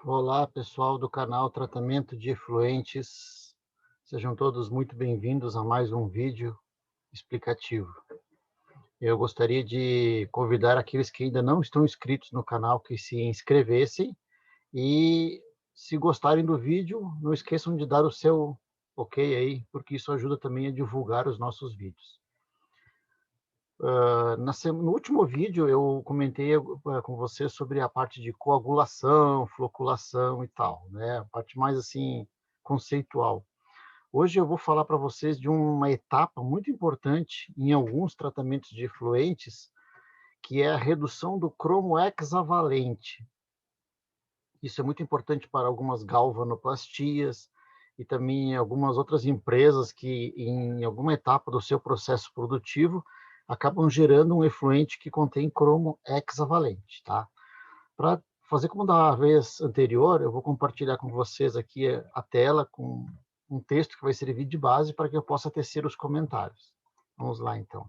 Olá, pessoal do canal Tratamento de Efluentes. Sejam todos muito bem-vindos a mais um vídeo explicativo. Eu gostaria de convidar aqueles que ainda não estão inscritos no canal que se inscrevessem e, se gostarem do vídeo, não esqueçam de dar o seu ok aí, porque isso ajuda também a divulgar os nossos vídeos. No último vídeo eu comentei com você sobre a parte de coagulação, floculação e tal, né? A parte mais assim conceitual. Hoje eu vou falar para vocês de uma etapa muito importante em alguns tratamentos de efluentes, que é a redução do cromo hexavalente. Isso é muito importante para algumas galvanoplastias e também em algumas outras empresas que, em alguma etapa do seu processo produtivo, acabam gerando um efluente que contém cromo hexavalente, tá? Para fazer como da vez anterior, eu vou compartilhar com vocês aqui a tela com um texto que vai servir de base para que eu possa tecer os comentários. Vamos lá, então.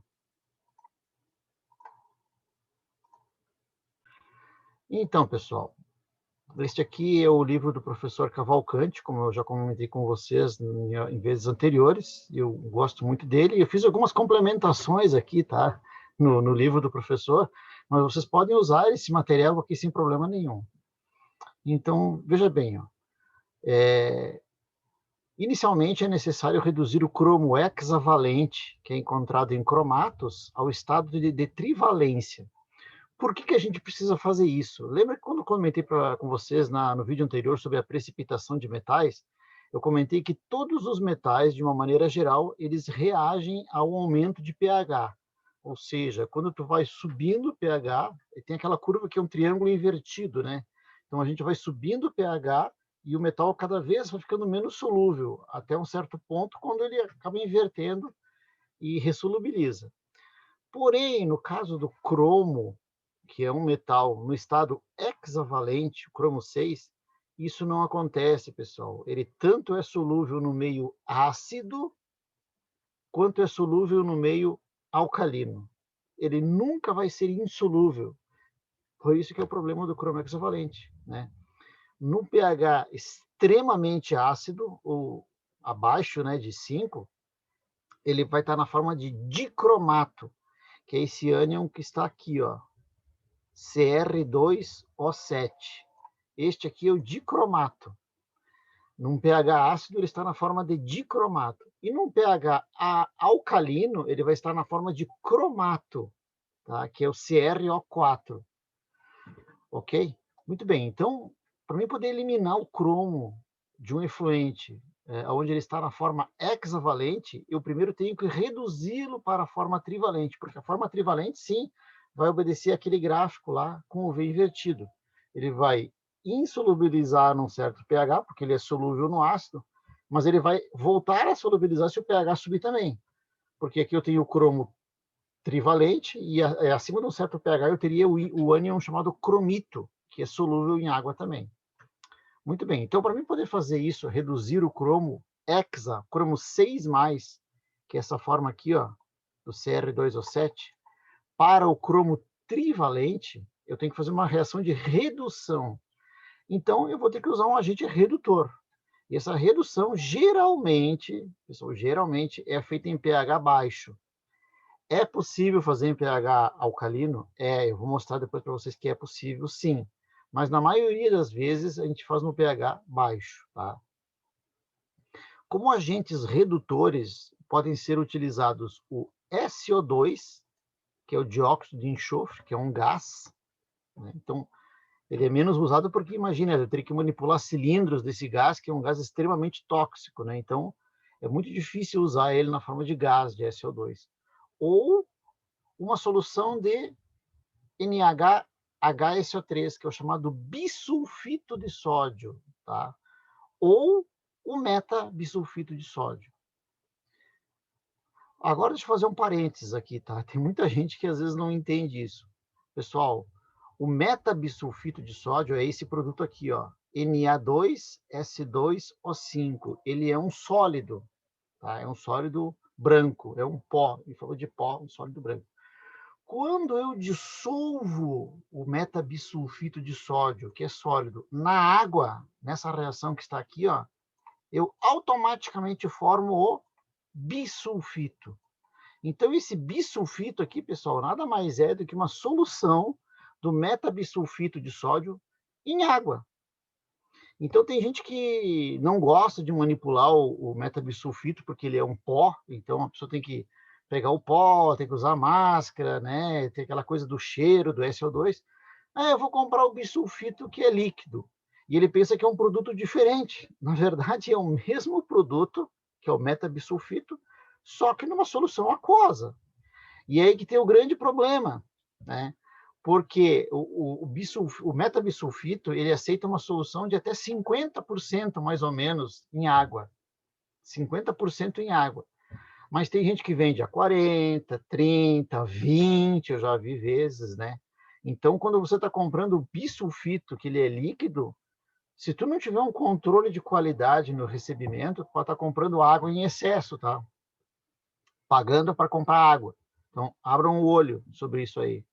Então, pessoal, este aqui é o livro do professor Cavalcanti, como eu já comentei com vocês em vezes anteriores. Eu gosto muito dele. Eu fiz algumas complementações aqui, tá? No livro do professor, mas vocês podem usar esse material aqui sem problema nenhum. Então, veja bem, ó, inicialmente é necessário reduzir o cromo hexavalente, que é encontrado em cromatos, ao estado de trivalência. Por que a gente precisa fazer isso? Lembra que quando eu comentei com vocês no vídeo anterior sobre a precipitação de metais, eu comentei que todos os metais, de uma maneira geral, eles reagem ao aumento de pH. Ou seja, quando tu vai subindo o pH, tem aquela curva que é um triângulo invertido, né? Então a gente vai subindo o pH e o metal cada vez vai ficando menos solúvel, até um certo ponto, quando ele acaba invertendo e ressolubiliza. Porém, no caso do cromo, que é um metal no estado hexavalente, o cromo 6, isso não acontece, pessoal. Ele tanto é solúvel no meio ácido, quanto é solúvel no meio alcalino. Ele nunca vai ser insolúvel. Por isso que é o problema do cromo hexavalente, né? No pH extremamente ácido, ou abaixo, né, de 5, ele vai estar na forma de dicromato, que é esse ânion que está aqui, ó, Cr2O7. Este aqui é o dicromato. Num pH ácido, ele está na forma de dicromato. E num pH alcalino, ele vai estar na forma de cromato, tá? Que é o CrO4. Ok? Muito bem. Então, para mim poder eliminar o cromo de um efluente, onde ele está na forma hexavalente, eu primeiro tenho que reduzi-lo para a forma trivalente, porque a forma trivalente, sim, vai obedecer aquele gráfico lá com o V invertido. Ele vai insolubilizar num certo pH, porque ele é solúvel no ácido, mas ele vai voltar a solubilizar se o pH subir também. Porque aqui eu tenho o cromo trivalente e acima de um certo pH eu teria o ânion chamado cromito, que é solúvel em água também. Muito bem, então para mim poder fazer isso, reduzir o cromo hexa, cromo 6+, que é essa forma aqui, ó, do Cr2O7, para o cromo trivalente, eu tenho que fazer uma reação de redução. Então eu vou ter que usar um agente redutor. E essa redução geralmente, pessoal, geralmente é feita em pH baixo. É possível fazer em pH alcalino? Eu vou mostrar depois para vocês que é possível, sim. Mas na maioria das vezes a gente faz no pH baixo, tá? Como agentes redutores, podem ser utilizados o SO2, que é o dióxido de enxofre, que é um gás, né? Então, ele é menos usado porque, imagina, eu teria que manipular cilindros desse gás, que é um gás extremamente tóxico, né? Então, é muito difícil usar ele na forma de gás, de SO2. Ou uma solução de NH-HSO3, que é o chamado bisulfito de sódio, tá? Ou o metabisulfito de sódio. Agora, deixa eu fazer um parênteses aqui, tá? Tem muita gente que às vezes não entende isso. Pessoal, o metabisulfito de sódio é esse produto aqui, ó, Na2S2O5. Ele é um sólido, tá? É um sólido branco, é um pó. Ele falou de pó, um sólido branco. Quando eu dissolvo o metabisulfito de sódio, que é sólido, na água, nessa reação que está aqui, ó, eu automaticamente formo o bisulfito. Então, esse bisulfito aqui, pessoal, nada mais é do que uma solução do metabisulfito de sódio em água. Então, tem gente que não gosta de manipular o metabisulfito, porque ele é um pó, então a pessoa tem que pegar o pó, tem que usar máscara, né? Tem aquela coisa do cheiro, do SO2. Ah, eu vou comprar o bisulfito que é líquido. E ele pensa que é um produto diferente. Na verdade, é o mesmo produto, que é o metabisulfito, só que numa solução aquosa. E é aí que tem o grande problema, né? Porque o metabisulfito, ele aceita uma solução de até 50% mais ou menos em água. 50% em água. Mas tem gente que vende a 40, 30, 20, eu já vi vezes, né? Então, quando você está comprando o bisulfito, que ele é líquido, se tu não tiver um controle de qualidade no recebimento, tu pode estar comprando água em excesso, tá? Pagando para comprar água. Então, abram o olho sobre isso aí.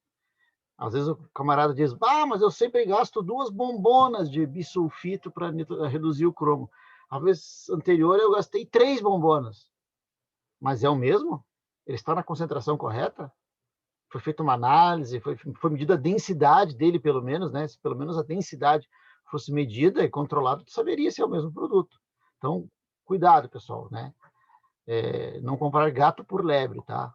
Às vezes o camarada diz, mas eu sempre gasto 2 bombonas de bisulfito para reduzir o cromo. A vez anterior eu gastei 3 bombonas. Mas é o mesmo? Ele está na concentração correta? Foi feita uma análise, foi medida a densidade dele, pelo menos, né? Se pelo menos a densidade fosse medida e controlada, tu saberia se é o mesmo produto. Então, cuidado, pessoal, né? Não comprar gato por lebre, tá?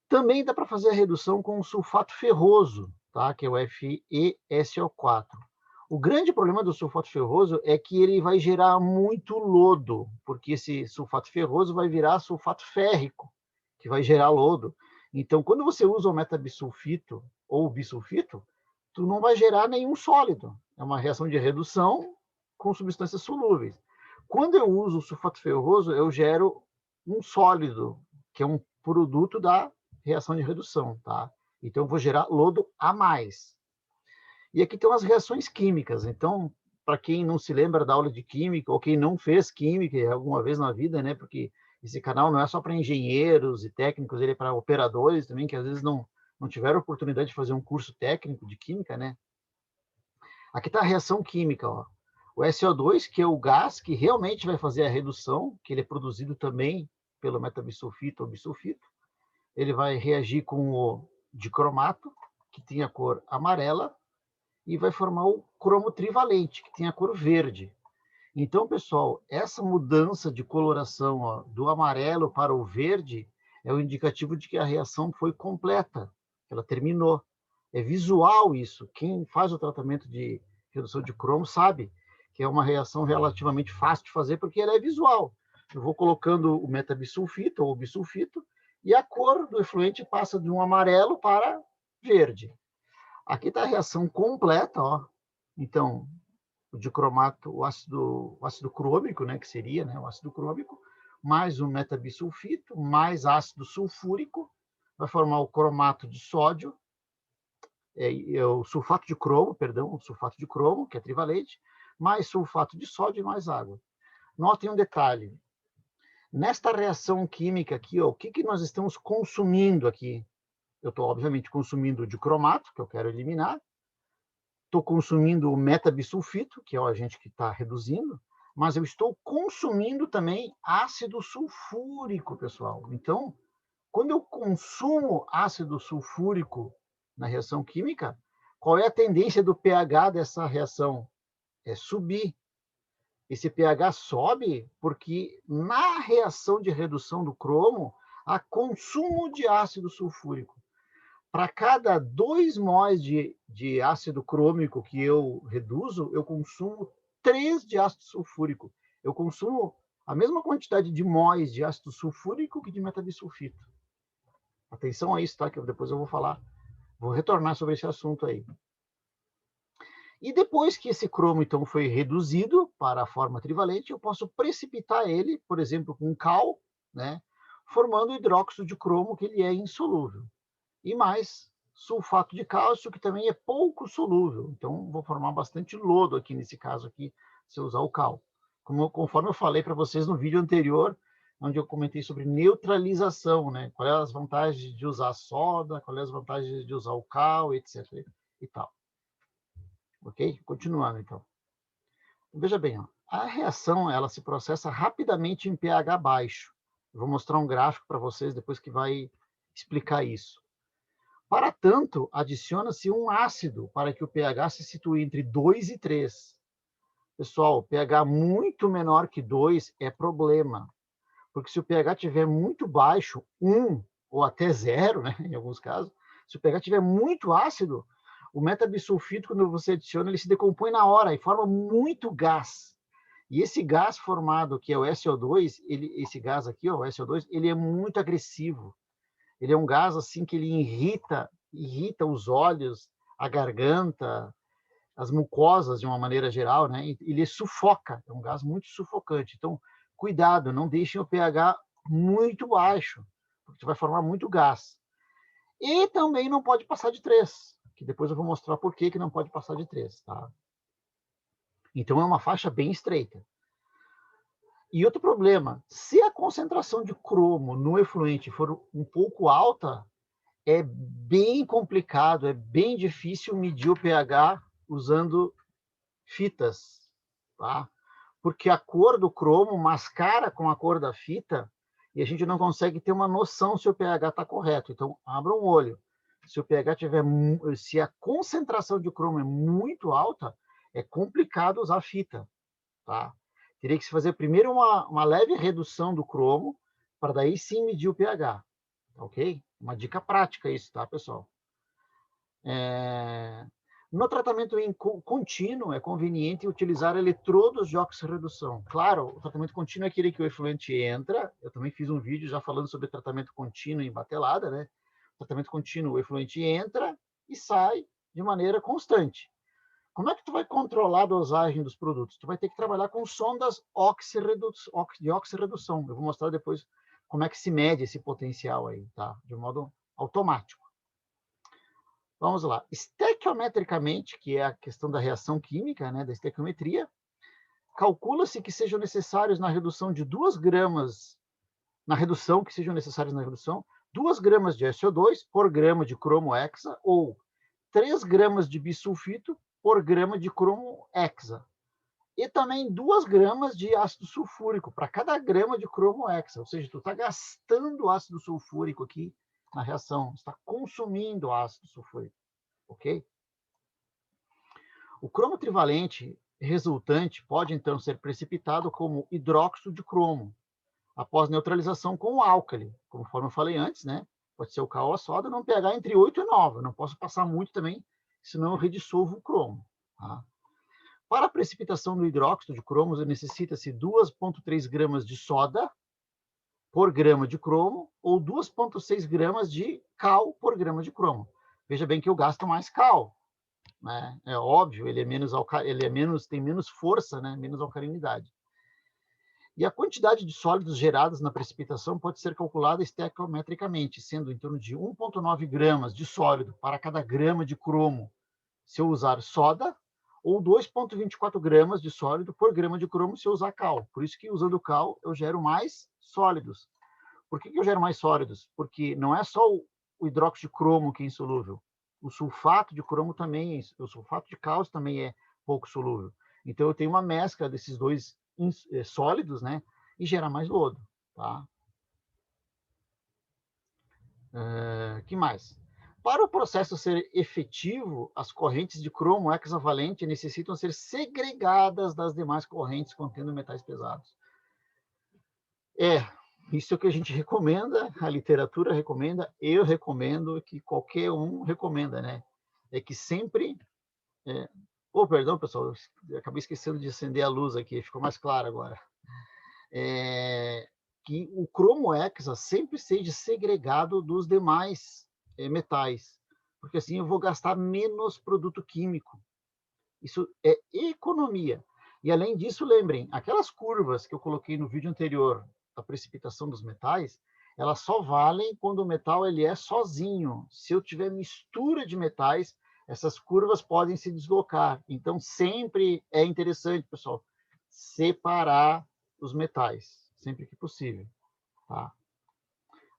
Também dá para fazer a redução com o sulfato ferroso, tá? Que é o FeSO4. O grande problema do sulfato ferroso é que ele vai gerar muito lodo, porque esse sulfato ferroso vai virar sulfato férrico, que vai gerar lodo. Então, quando você usa o metabisulfito ou o bisulfito, tu não vai gerar nenhum sólido. É uma reação de redução com substâncias solúveis. Quando eu uso o sulfato ferroso, eu gero um sólido, que é um produto da reação de redução, tá? Então, eu vou gerar lodo a mais. E aqui tem umas reações químicas. Então, para quem não se lembra da aula de química, ou quem não fez química alguma vez na vida, né? Porque esse canal não é só para engenheiros e técnicos, ele é para operadores também, que às vezes não tiveram oportunidade de fazer um curso técnico de química, né? Aqui está a reação química, ó. O SO2, que é o gás que realmente vai fazer a redução, que ele é produzido também pelo metabisulfito ou bisulfito, ele vai reagir com o dicromato, que tem a cor amarela, e vai formar o cromo trivalente, que tem a cor verde. Então, pessoal, essa mudança de coloração, ó, do amarelo para o verde é o indicativo de que a reação foi completa, ela terminou. É visual isso. Quem faz o tratamento de redução de cromo sabe que é uma reação relativamente fácil de fazer, porque ela é visual. Eu vou colocando o metabisulfito ou o bisulfito e a cor do efluente passa de um amarelo para verde. Aqui está a reação completa, ó. Então, o dicromato, o ácido crômico, né, que seria, né, o ácido crômico, mais o metabisulfito, mais ácido sulfúrico, vai formar o cromato de sódio, o sulfato de cromo, perdão, o sulfato de cromo, que é trivalente, mais sulfato de sódio e mais água. Notem um detalhe. Nesta reação química aqui, ó, o que nós estamos consumindo aqui? Eu estou, obviamente, consumindo o dicromato, que eu quero eliminar, estou consumindo o metabisulfito, que é o agente que está reduzindo, mas eu estou consumindo também ácido sulfúrico, pessoal. Então, quando eu consumo ácido sulfúrico na reação química, qual é a tendência do pH dessa reação? É subir. Esse pH sobe porque na reação de redução do cromo, há consumo de ácido sulfúrico. Para cada 2 mol de ácido crômico que eu reduzo, eu consumo 3 de ácido sulfúrico. Eu consumo a mesma quantidade de móis de ácido sulfúrico que de metabisulfito. Atenção a isso, tá? Que depois eu vou falar, vou retornar sobre esse assunto aí. E depois que esse cromo, então, foi reduzido para a forma trivalente, eu posso precipitar ele, por exemplo, com cal, né? Formando hidróxido de cromo, que ele é insolúvel. E mais sulfato de cálcio, que também é pouco solúvel. Então, vou formar bastante lodo aqui nesse caso aqui, se eu usar o cal. Conforme eu falei para vocês no vídeo anterior, onde eu comentei sobre neutralização, né? Quais as vantagens de usar soda, quais as vantagens de usar o cal, etc. e tal. Ok? Continuando, então. Veja bem, ó, a reação ela se processa rapidamente em pH baixo. Eu vou mostrar um gráfico para vocês depois que vai explicar isso. Para tanto, adiciona-se um ácido para que o pH se situe entre 2 e 3. Pessoal, pH muito menor que 2 é problema, porque se o pH estiver muito baixo, 1 ou até 0, né, em alguns casos, se o pH estiver muito ácido, o metabisulfito, quando você adiciona, ele se decompõe na hora e forma muito gás. E esse gás formado, que é o SO2, esse gás aqui, ó, o SO2, ele é muito agressivo. Ele é um gás assim que ele irrita os olhos, a garganta, as mucosas de uma maneira geral, né? Ele sufoca, é um gás muito sufocante. Então, cuidado, não deixem o pH muito baixo, porque vai formar muito gás. E também não pode passar de 3, que depois eu vou mostrar por que não pode passar de 3, tá? Então, é uma faixa bem estreita. E outro problema, se a concentração de cromo no efluente for um pouco alta, é bem complicado, é bem difícil medir o pH usando fitas, tá? Porque a cor do cromo mascara com a cor da fita e a gente não consegue ter uma noção se o pH está correto. Então, abra um olho. Se o pH tiver, se a concentração de cromo é muito alta, é complicado usar fita, tá? Teria que se fazer primeiro uma leve redução do cromo, para daí sim medir o pH, ok? Uma dica prática isso, tá, pessoal? No tratamento contínuo, é conveniente utilizar eletrodos de oxirredução. Claro, o tratamento contínuo é aquele que o efluente entra. Eu também fiz um vídeo já falando sobre tratamento contínuo em batelada, né? Tratamento contínuo, o efluente entra e sai de maneira constante. Como é que tu vai controlar a dosagem dos produtos? Tu vai ter que trabalhar com sondas de oxirredução. Eu vou mostrar depois como é que se mede esse potencial aí, tá? De modo automático. Vamos lá. Estequiometricamente, que é a questão da reação química, né, da estequiometria, calcula-se que sejam necessários na redução de 2 gramas, na redução, que sejam necessários na redução, 2 gramas de SO2 por grama de cromo hexa ou 3 gramas de bisulfito por grama de cromo hexa. E também 2 gramas de ácido sulfúrico para cada grama de cromo hexa. Ou seja, tu está gastando ácido sulfúrico aqui na reação, está consumindo ácido sulfúrico, ok? O cromo trivalente resultante pode, então, ser precipitado como hidróxido de cromo, após neutralização com o álcali, conforme eu falei antes, né? Pode ser o cal ou a soda, num pH entre 8 e 9. Não posso passar muito também, senão eu redissolvo o cromo. Tá? Para a precipitação do hidróxido de cromo, necessita-se 2,3 gramas de soda por grama de cromo ou 2,6 gramas de cal por grama de cromo. Veja bem que eu gasto mais cal, né? É óbvio, ele tem menos força, né? Menos alcalinidade. E a quantidade de sólidos gerados na precipitação pode ser calculada estequiometricamente, sendo em torno de 1,9 gramas de sólido para cada grama de cromo, se eu usar soda, ou 2,24 gramas de sólido por grama de cromo se eu usar cal. Por isso que, usando cal, eu gero mais sólidos. Por que eu gero mais sólidos? Porque não é só o hidróxido de cromo que é insolúvel. O sulfato de cromo também, o sulfato de cálcio também é pouco solúvel. Então, eu tenho uma mescla desses dois sólidos, né? E gera mais lodo, tá? Que mais? Para o processo ser efetivo, as correntes de cromo hexavalente necessitam ser segregadas das demais correntes contendo metais pesados. Isso é o que a gente recomenda, a literatura recomenda, eu recomendo, que qualquer um recomenda, né? É que sempre... perdão, pessoal, eu acabei esquecendo de acender a luz aqui, ficou mais claro agora. Que o cromo hexa sempre seja segregado dos demais metais, porque assim eu vou gastar menos produto químico. Isso é economia. E além disso, lembrem, aquelas curvas que eu coloquei no vídeo anterior, da precipitação dos metais, elas só valem quando o metal ele é sozinho. Se eu tiver mistura de metais, essas curvas podem se deslocar. Então, sempre é interessante, pessoal, separar os metais, sempre que possível. Tá?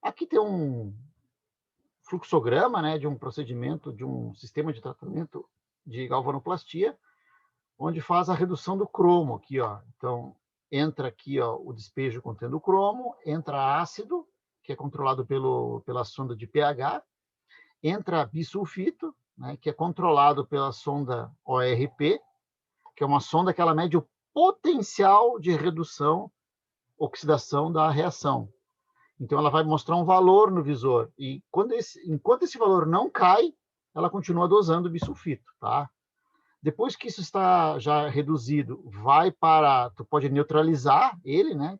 Aqui tem um fluxograma, né, de um procedimento, de um sistema de tratamento de galvanoplastia, onde faz a redução do cromo aqui, ó. Então, entra aqui, ó, o despejo contendo cromo, entra ácido, que é controlado pela sonda de pH, entra bisulfito, né, que é controlado pela sonda ORP, que é uma sonda que ela mede o potencial de redução, oxidação da reação. Então, ela vai mostrar um valor no visor. E enquanto esse valor não cai, ela continua dosando o bisulfito, tá? Depois que isso está já reduzido, tu pode neutralizar ele, né?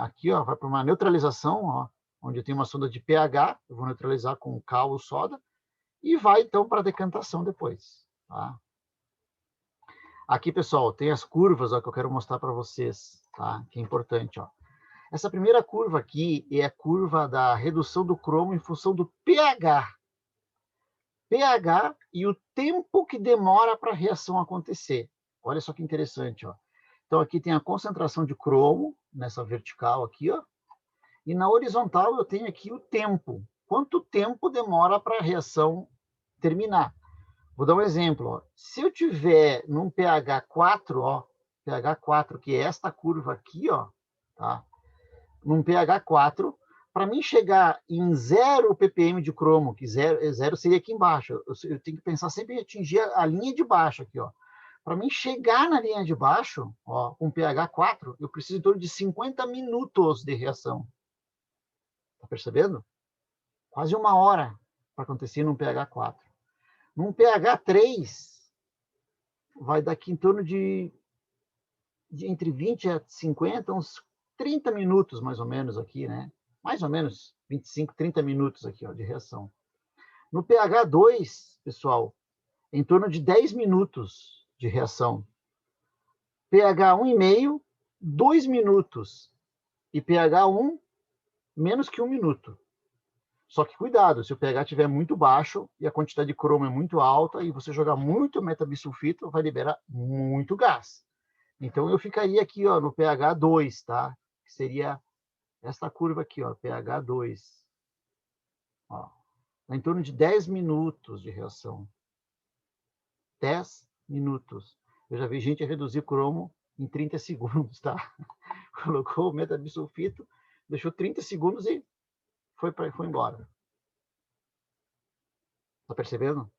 Aqui, ó, vai para uma neutralização, ó, onde eu tenho uma sonda de pH, eu vou neutralizar com cal ou soda, e vai, então, para a decantação depois, tá? Aqui, pessoal, tem as curvas, ó, que eu quero mostrar para vocês, tá? Que é importante, ó. Essa primeira curva aqui é a curva da redução do cromo em função do pH. pH e o tempo que demora para a reação acontecer. Olha só que interessante, ó. Então, aqui tem a concentração de cromo, nessa vertical aqui, ó. E na horizontal eu tenho aqui o tempo. Quanto tempo demora para a reação terminar? Vou dar um exemplo, ó. Se eu tiver num pH 4, ó, pH 4, que é esta curva aqui, ó, tá? Num pH 4, para mim chegar em 0 ppm de cromo, que zero seria aqui embaixo, eu tenho que pensar sempre em atingir a linha de baixo aqui, ó. Para mim chegar na linha de baixo, ó, com pH 4, eu preciso em torno de 50 minutos de reação. Tá percebendo? Quase 1 hora para acontecer num pH 4. Num pH 3, vai daqui em torno de entre 20 a 50, uns 30 minutos, mais ou menos, aqui, né? Mais ou menos 25, 30 minutos aqui, ó, de reação. No pH 2, pessoal, em torno de 10 minutos de reação. pH 1,5, 2 minutos. E pH 1, menos que 1 minuto. Só que cuidado, se o pH estiver muito baixo e a quantidade de cromo é muito alta e você jogar muito metabisulfito, vai liberar muito gás. Então, eu ficaria aqui, ó, no pH 2, tá? Que seria essa curva aqui, ó, pH 2. Ó, em torno de 10 minutos de reação. 10 minutos. Eu já vi gente reduzir cromo em 30 segundos, tá? Colocou o metabisulfito, deixou 30 segundos e foi embora. Tá percebendo?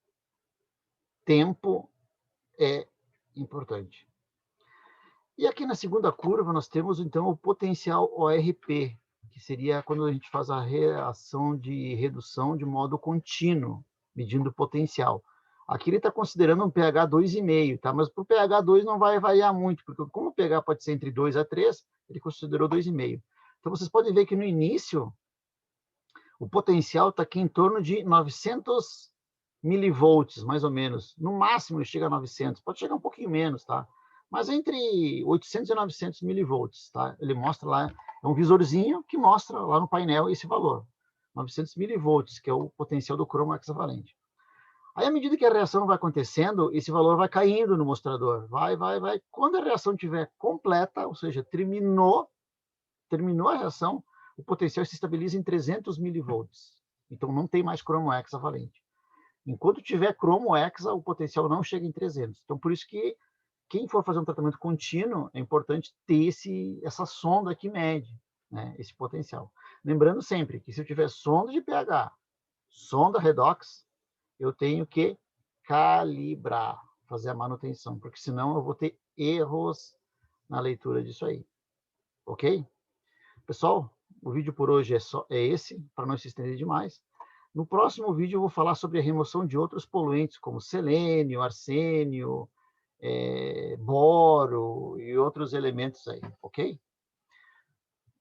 Tempo é importante. E aqui na segunda curva nós temos, então, o potencial ORP, que seria quando a gente faz a reação de redução de modo contínuo, medindo o potencial. Aqui ele está considerando um pH 2,5, tá? Mas para o pH 2 não vai variar muito, porque como o pH pode ser entre 2 a 3, ele considerou 2,5. Então vocês podem ver que no início, o potencial está aqui em torno de 900 milivolts, mais ou menos. No máximo ele chega a 900, pode chegar um pouquinho menos, tá? Mas entre 800 e 900 milivolts, tá? Ele mostra lá, é um visorzinho que mostra lá no painel esse valor. 900 milivolts, que é o potencial do cromo hexavalente. Aí, à medida que a reação vai acontecendo, esse valor vai caindo no mostrador. Vai. Quando a reação estiver completa, ou seja, terminou a reação, o potencial se estabiliza em 300 milivolts. Então, não tem mais cromo hexavalente. Enquanto tiver cromo hexa, o potencial não chega em 300. Então, por isso que quem for fazer um tratamento contínuo, é importante ter essa sonda que mede, né, esse potencial. Lembrando sempre que se eu tiver sonda de pH, sonda redox, eu tenho que calibrar, fazer a manutenção, porque senão eu vou ter erros na leitura disso aí. Ok? Pessoal, o vídeo por hoje é esse, para não se estender demais. No próximo vídeo eu vou falar sobre a remoção de outros poluentes, como selênio, arsênio, boro e outros elementos aí, ok?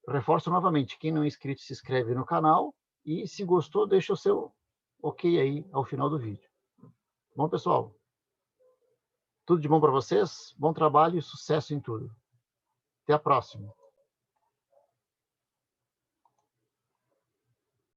Reforço novamente, quem não é inscrito se inscreve no canal e se gostou, deixa o seu ok aí ao final do vídeo. Bom, pessoal, tudo de bom para vocês, bom trabalho e sucesso em tudo. Até a próxima.